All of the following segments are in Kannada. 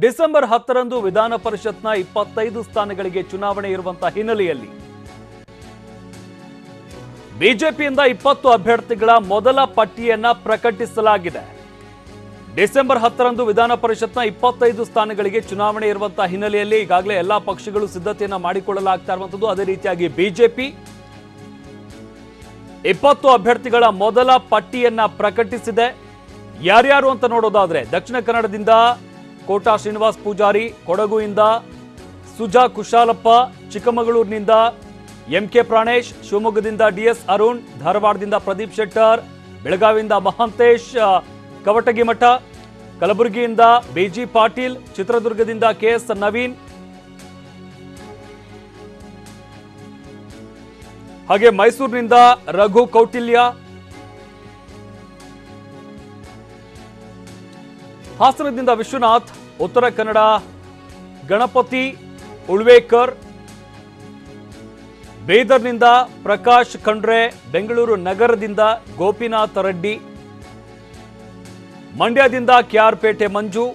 ಡಿಸೆಂಬರ್ 10ರಂದು ವಿಧಾನ ಪರಿಷತ್ನ 25 ಸ್ಥಾನಗಳಿಗೆ ಚುನಾವಣೆ ಇರುವಂತಹ ಹಿನ್ನೆಲೆಯಲ್ಲಿ ಬಿಜೆಪಿಯಿಂದ 20 ಅಭ್ಯರ್ಥಿಗಳ ಮೊದಲ ಪಟ್ಟಿಯನ್ನ ಪ್ರಕಟಿಸಲಾಗಿದೆ. ಡಿಸೆಂಬರ್ 10ರಂದು ವಿಧಾನ ಪರಿಷತ್ನ 25 ಸ್ಥಾನಗಳಿಗೆ ಚುನಾವಣೆ ಇರುವಂತಹ ಹಿನ್ನೆಲೆಯಲ್ಲಿ ಈಗಾಗಲೇ ಎಲ್ಲಾ ಪಕ್ಷಗಳು ಸಿದ್ಧತೆಯನ್ನ ಮಾಡಿಕೊಳ್ಳಲಾಗ್ತಾ ಇರುವಂತದ್ದು. ಅದೇ ರೀತಿಯಾಗಿ ಬಿಜೆಪಿ 20 ಅಭ್ಯರ್ಥಿಗಳ ಮೊದಲ ಪಟ್ಟಿಯನ್ನ ಪ್ರಕಟಿಸಿದೆ. ಯಾರ್ಯಾರು ಅಂತ ನೋಡೋದಾದ್ರೆ ದಕ್ಷಿಣ ಕನ್ನಡದಿಂದ ಕೋಟಾ ಶ್ರೀನಿವಾಸ್ ಪೂಜಾರಿ, ಕೊಡಗುವಿಂದ ಸುಜಾ ಕುಶಾಲಪ್ಪ, ಚಿಕ್ಕಮಗಳೂರಿನಿಂದ ಎಂಕೆ ಪ್ರಾಣೇಶ್, ಶಿವಮೊಗ್ಗದಿಂದ ಡಿಎಸ್ ಅರುಣ್, ಧಾರವಾಡದಿಂದ ಪ್ರದೀಪ್ ಶೆಟ್ಟರ್, ಬೆಳಗಾವಿಯಿಂದ ಮಹಾಂತೇಶ್ ಕವಟಗಿಮಠ, ಕಲಬುರಗಿಯಿಂದ ಬಿಜಿ ಪಾಟೀಲ್, ಚಿತ್ರದುರ್ಗದಿಂದ ಕೆಎಸ್ ನವೀನ್, ಹಾಗೆ ಮೈಸೂರಿನಿಂದ ರಘು ಕೌಟಿಲ್ಯ, ಹಾಸನದಿಂದ ವಿಶ್ವನಾಥ್, ಉತ್ತರ ಕನ್ನಡ ಗಣಪತಿ ಉಳ್ವೇಕರ್, ಬೀದರ್ನಿಂದ ಪ್ರಕಾಶ್ ಖಂಡ್ರೆ, ಬೆಂಗಳೂರು ನಗರದಿಂದ ಗೋಪಿನಾಥ್ ರೆಡ್ಡಿ, ಮಂಡ್ಯದಿಂದ ಕೆಆರ್ಪೇಟೆ ಮಂಜು,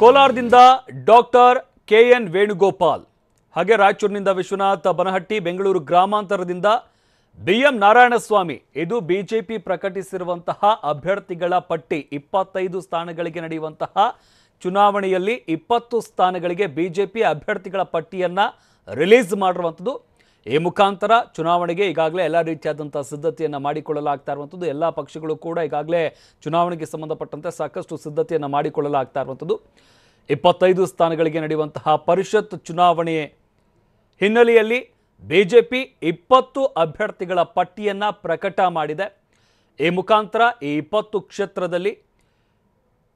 ಕೋಲಾರದಿಂದ ಡಾಕ್ಟರ್ ಕೆಎನ್ ವೇಣುಗೋಪಾಲ್, ಹಾಗೆ ರಾಯಚೂರಿನಿಂದ ವಿಶ್ವನಾಥ್ ಬನಹಟ್ಟಿ, ಬೆಂಗಳೂರು ಗ್ರಾಮಾಂತರದಿಂದ ಬಿಎಂ ನಾರಾಯಣಸ್ವಾಮಿ. ಇದು ಬಿಜೆಪಿ ಪ್ರಕಟಿಸಿರುವಂತಹ ಅಭ್ಯರ್ಥಿಗಳ ಪಟ್ಟಿ. 25 ಸ್ಥಾನಗಳಿಗೆ ನಡೆಯುವಂತಹ ಚುನಾವಣೆಯಲ್ಲಿ 20 ಸ್ಥಾನಗಳಿಗೆ ಬಿಜೆಪಿ ಅಭ್ಯರ್ಥಿಗಳ ಪಟ್ಟಿಯನ್ನ ರಿಲೀಸ್ ಮಾಡಿರುವಂಥದ್ದು. ಈ ಮುಖಾಂತರ ಚುನಾವಣೆಗೆ ಈಗಾಗಲೇ ಎಲ್ಲ ರೀತಿಯಾದಂತಹ ಸಿದ್ಧತೆಯನ್ನು ಮಾಡಿಕೊಳ್ಳಲಾಗ್ತಾ ಇರುವಂಥದ್ದು. ಎಲ್ಲ ಪಕ್ಷಗಳು ಕೂಡ ಈಗಾಗಲೇ ಚುನಾವಣೆಗೆ ಸಂಬಂಧಪಟ್ಟಂತೆ ಸಾಕಷ್ಟು ಸಿದ್ಧತೆಯನ್ನು ಮಾಡಿಕೊಳ್ಳಲಾಗ್ತಾ ಇರುವಂಥದ್ದು. 25 ಸ್ಥಾನಗಳಿಗೆ ನಡೆಯುವಂತಹ ಪರಿಷತ್ ಚುನಾವಣೆ ಹಿನ್ನೆಲೆಯಲ್ಲಿ ಬಿಜೆಪಿ 20 ಅಭ್ಯರ್ಥಿಗಳ ಪಟ್ಟಿಯನ್ನ ಪ್ರಕಟ ಮಾಡಿದೆ. ಈ ಮುಖಾಂತರ ಈ 20 ಕ್ಷೇತ್ರದಲ್ಲಿ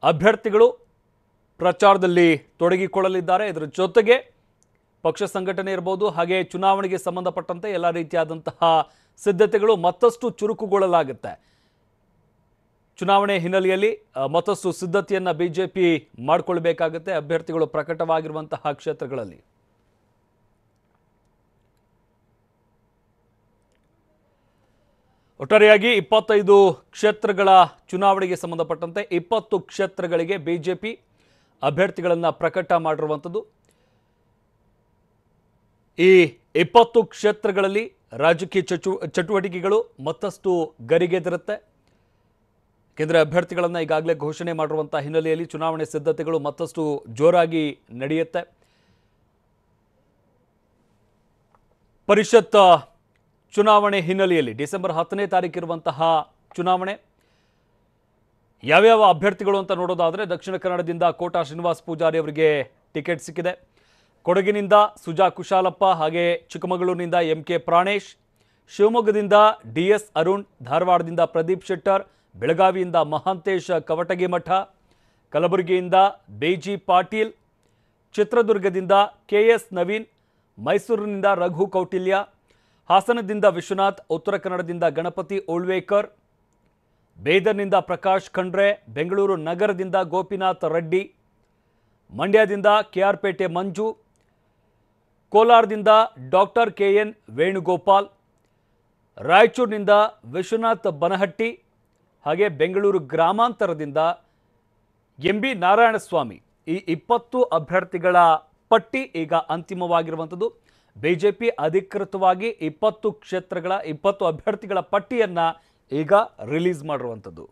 ಅಭ್ಯರ್ಥಿಗಳು ಪ್ರಚಾರದಲ್ಲಿ ತೊಡಗಿಕೊಳ್ಳಲಿದ್ದಾರೆ. ಇದರ ಜೊತೆಗೆ ಪಕ್ಷ ಸಂಘಟನೆ ಇರಬಹುದು, ಹಾಗೆ ಚುನಾವಣೆಗೆ ಸಂಬಂಧಪಟ್ಟಂತೆ ಎಲ್ಲ ರೀತಿಯಾದಂತಹ ಸಿದ್ಧತೆಗಳು ಮತ್ತಷ್ಟು ಚುರುಕುಗೊಳ್ಳಲಾಗುತ್ತೆ. ಚುನಾವಣೆ ಹಿನ್ನೆಲೆಯಲ್ಲಿ ಮತ್ತಷ್ಟು ಸಿದ್ಧತೆಯನ್ನ ಬಿಜೆಪಿ ಮಾಡಿಕೊಳ್ಳಬೇಕಾಗುತ್ತೆ ಅಭ್ಯರ್ಥಿಗಳು ಪ್ರಕಟವಾಗಿರುವಂತಹ ಕ್ಷೇತ್ರಗಳಲ್ಲಿ. ಒಟ್ಟಾರೆಯಾಗಿ 25 ಕ್ಷೇತ್ರಗಳ ಚುನಾವಣೆಗೆ ಸಂಬಂಧಪಟ್ಟಂತೆ 20 ಕ್ಷೇತ್ರಗಳಿಗೆ ಬಿಜೆಪಿ ಅಭ್ಯರ್ಥಿಗಳನ್ನು ಪ್ರಕಟ ಮಾಡಿರುವಂಥದ್ದು. ಈ 20 ಕ್ಷೇತ್ರಗಳಲ್ಲಿ ರಾಜಕೀಯ ಚಟುವಟಿಕೆಗಳು ಮತ್ತಷ್ಟು ಗರಿಗೆದರುತ್ತೆ. ಕೇಂದ್ರ ಅಭ್ಯರ್ಥಿಗಳನ್ನು ಈಗಾಗಲೇ ಘೋಷಣೆ ಮಾಡಿರುವಂತಹ ಹಿನ್ನೆಲೆಯಲ್ಲಿ ಚುನಾವಣೆ ಸಿದ್ಧತೆಗಳು ಮತ್ತಷ್ಟು ಜೋರಾಗಿ ನಡೆಯುತ್ತೆ. ಪರಿಷತ್ ಚುನಾವಣೆ ಹಿನ್ನೆಲೆಯಲ್ಲಿ ಡಿಸೆಂಬರ್ 10ನೇ ತಾರೀಕು ಇರುವಂತಹ ಚುನಾವಣೆ. ಯಾವ್ಯಾವ ಅಭ್ಯರ್ಥಿಗಳು ಅಂತ ನೋಡೋದಾದರೆ ದಕ್ಷಿಣ ಕನ್ನಡದಿಂದ ಕೋಟಾ ಶ್ರೀನಿವಾಸ್ ಪೂಜಾರಿ ಅವರಿಗೆ ಟಿಕೆಟ್ ಸಿಕ್ಕಿದೆ. ಕೊಡಗಿನಿಂದ ಸುಜಾ ಕುಶಾಲಪ್ಪ, ಹಾಗೆ ಚಿಕ್ಕಮಗಳೂರಿನಿಂದ ಎಂಕೆ ಪ್ರಾಣೇಶ್, ಶಿವಮೊಗ್ಗದಿಂದ ಡಿಎಸ್ ಅರುಣ್, ಧಾರವಾಡದಿಂದ ಪ್ರದೀಪ್ ಶೆಟ್ಟರ್, ಬೆಳಗಾವಿಯಿಂದ ಮಹಾಂತೇಶ್ ಕವಟಗಿಮಠ, ಕಲಬುರಗಿಯಿಂದ ಬಿಜಿ ಪಾಟೀಲ್, ಚಿತ್ರದುರ್ಗದಿಂದ ಕೆಎಸ್ ನವೀನ್, ಮೈಸೂರಿನಿಂದ ರಘು ಕೌಟಿಲ್ಯ, ಹಾಸನದಿಂದ ವಿಶ್ವನಾಥ್, ಉತ್ತರ ಕನ್ನಡದಿಂದ ಗಣಪತಿ ಉಳ್ವೇಕರ್, ಬೀದರ್ನಿಂದ ಪ್ರಕಾಶ್ ಖಂಡ್ರೆ, ಬೆಂಗಳೂರು ನಗರದಿಂದ ಗೋಪಿನಾಥ್ ರೆಡ್ಡಿ, ಮಂಡ್ಯದಿಂದ ಕೆಆರ್ಪೇಟೆ ಮಂಜು, ಕೋಲಾರದಿಂದ ಡಾಕ್ಟರ್ ಕೆಎನ್ ವೇಣುಗೋಪಾಲ್, ರಾಯಚೂರಿನಿಂದ ವಿಶ್ವನಾಥ್ ಬನಹಟ್ಟಿ, ಹಾಗೆ ಬೆಂಗಳೂರು ಗ್ರಾಮಾಂತರದಿಂದ ಎಂಬಿ ನಾರಾಯಣಸ್ವಾಮಿ. ಈ 20 ಅಭ್ಯರ್ಥಿಗಳ ಪಟ್ಟಿ ಈಗ ಅಂತಿಮವಾಗಿರುವಂಥದ್ದು. ಬಿಜೆಪಿ ಅಧಿಕೃತವಾಗಿ 20 ಕ್ಷೇತ್ರಗಳ 20 ಅಭ್ಯರ್ಥಿಗಳ ಪಟ್ಟಿಯನ್ನ ಈಗ ರಿಲೀಸ್ ಮಾಡಿರುವಂಥದ್ದು.